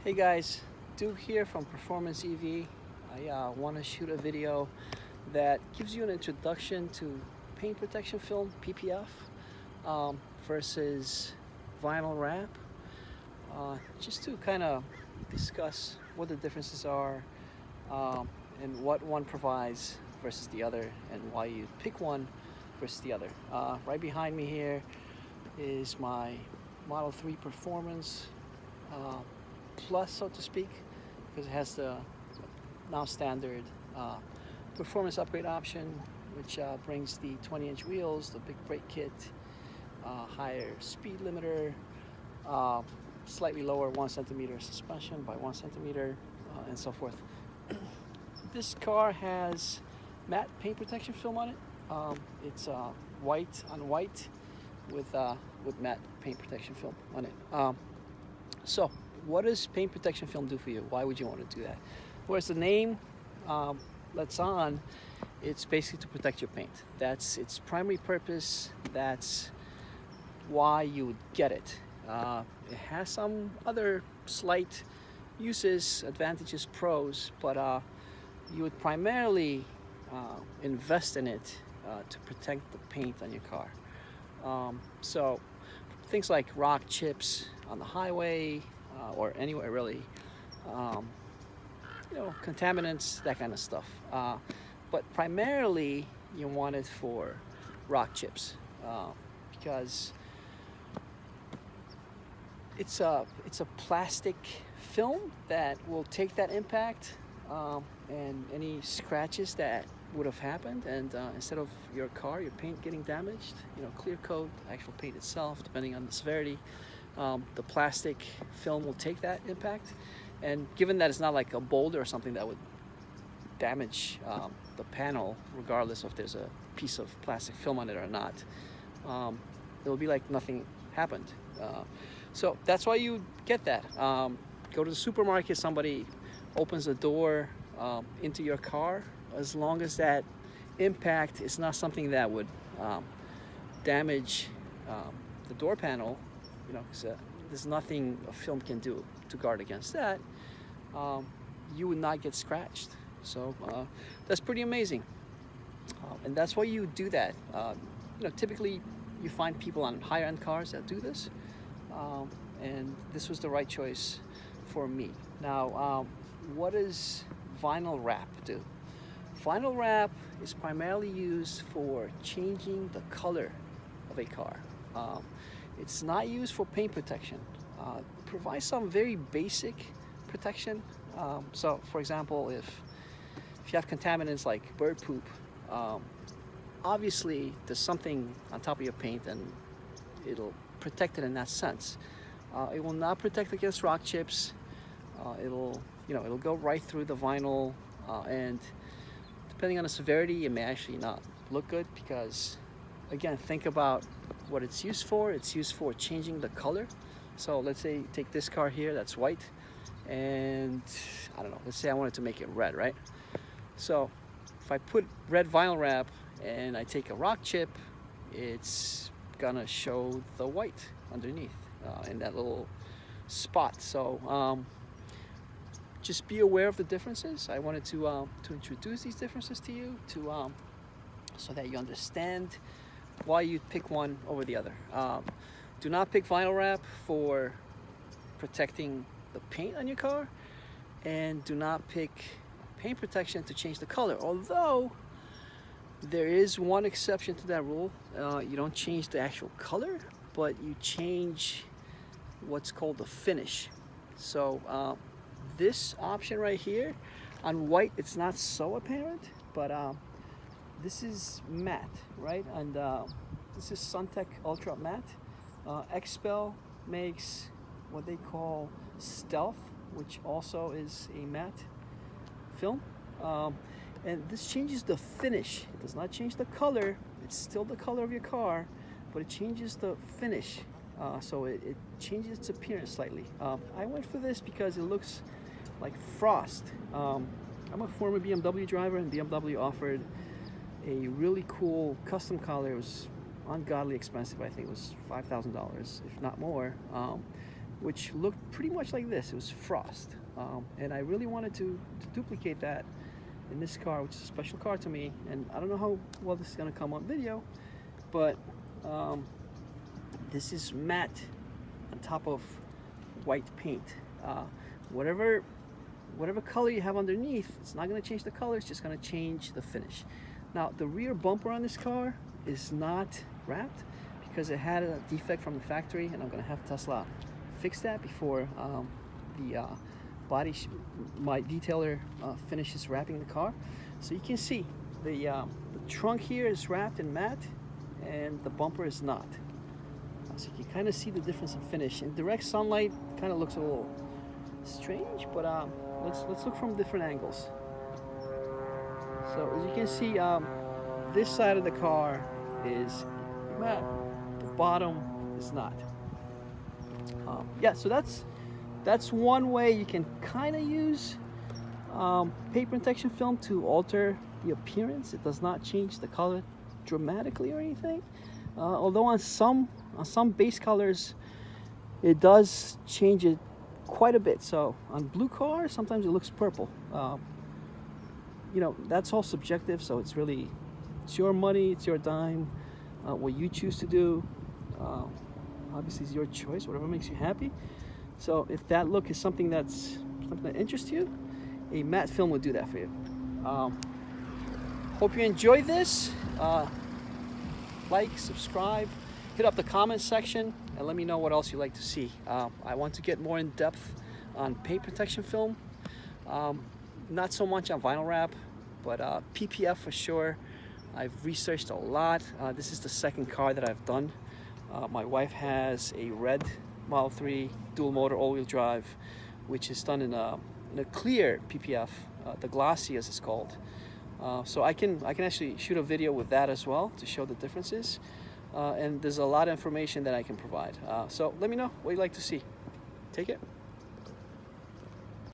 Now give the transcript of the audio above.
Hey guys, Duke here from Performance EV. I want to shoot a video that gives you an introduction to paint protection film PPF versus vinyl wrap, just to kind of discuss what the differences are and what one provides versus the other and why you pick one versus the other. Right behind me here is my Model 3 Performance Plus, so to speak, because it has the now standard performance upgrade option, which brings the 20-inch wheels, the big brake kit, higher speed limiter, slightly lower 1 centimeter suspension by 1 centimeter, and so forth. This car has matte paint protection film on it. It's white on white with matte paint protection film on it. So what does paint protection film do for you? Why would you want to do that? Whereas the name lets on, it's basically to protect your paint. That's its primary purpose. That's why you would get it. It has some other slight uses, advantages, pros, but you would primarily invest in it to protect the paint on your car. So things like rock chips on the highway or anywhere really, contaminants, that kind of stuff. But primarily you want it for rock chips because it's a plastic film that will take that impact and any scratches that would have happened, and instead of your car, your paint getting damaged, clear coat, actual paint itself, depending on the severity, the plastic film will take that impact. And given that it's not like a boulder or something that would damage the panel, regardless if there's a piece of plastic film on it or not, it'll be like nothing happened. So that's why you get that. Go to the supermarket, somebody opens the door into your car, as long as that impact is not something that would damage the door panel, because there's nothing a film can do to guard against that, you would not get scratched. So that's pretty amazing. And that's why you do that. Typically you find people on higher end cars that do this, and this was the right choice for me. Now, what does vinyl wrap do? Vinyl wrap is primarily used for changing the color of a car. It's not used for paint protection. It provides some very basic protection. So, for example, if you have contaminants like bird poop, obviously there's something on top of your paint and it'll protect it in that sense. It will not protect against rock chips. It'll go right through the vinyl, and depending on the severity, it may actually not look good because, again, think about what it's used for. It's used for changing the color. So let's say take this car here that's white, and I don't know, let's say I wanted to make it red, right? So if I put red vinyl wrap and I take a rock chip, it's gonna show the white underneath in that little spot. So just be aware of the differences. I wanted to introduce these differences to you so that you understand why you pick one over the other. Do not pick vinyl wrap for protecting the paint on your car, and do not pick paint protection to change the color. Although there is one exception to that rule. You don't change the actual color, but you change what's called the finish. So this option right here on white, it's not so apparent, but this is matte, right? And this is Suntek Ultra Matte. Expel makes what they call Stealth, which also is a matte film. And this changes the finish. It does not change the color. It's still the color of your car, but it changes the finish. So it changes its appearance slightly. I went for this because it looks like frost. I'm a former BMW driver, and BMW offered a really cool custom color. It was ungodly expensive. I think it was $5,000, if not more. which looked pretty much like this. It was frost, and I really wanted to duplicate that in this car, which is a special car to me. And I don't know how well this is going to come on video, but this is matte on top of white paint. Whatever color you have underneath, it's not going to change the color, it's just going to change the finish. Now, the rear bumper on this car is not wrapped because it had a defect from the factory, and I'm going to have Tesla fix that before my detailer finishes wrapping the car. So you can see the trunk here is wrapped in matte and the bumper is not. So you can kind of see the difference in finish. In direct sunlight, kind of looks a little strange, but let's look from different angles. So as you can see, this side of the car is matte, the bottom is not. Yeah, so that's one way you can kind of use paper protection film to alter the appearance. It does not change the color dramatically or anything. Although on some base colors, it does change it quite a bit. So on blue cars, sometimes it looks purple. You know, that's all subjective. So it's your money, it's your dime. What you choose to do, obviously, is your choice. Whatever makes you happy. So if that look is something that interests you, a matte film will do that for you. Hope you enjoyed this. Like, subscribe, hit up the comment section, and let me know what else you'd like to see. I want to get more in depth on paint protection film. Not so much on vinyl wrap, but PPF for sure. I've researched a lot. This is the second car that I've done. My wife has a red Model 3 dual motor all-wheel drive, which is done in a clear PPF, the glossy as it's called. So I can actually shoot a video with that as well to show the differences. And there's a lot of information that I can provide. So let me know what you'd like to see. Take it.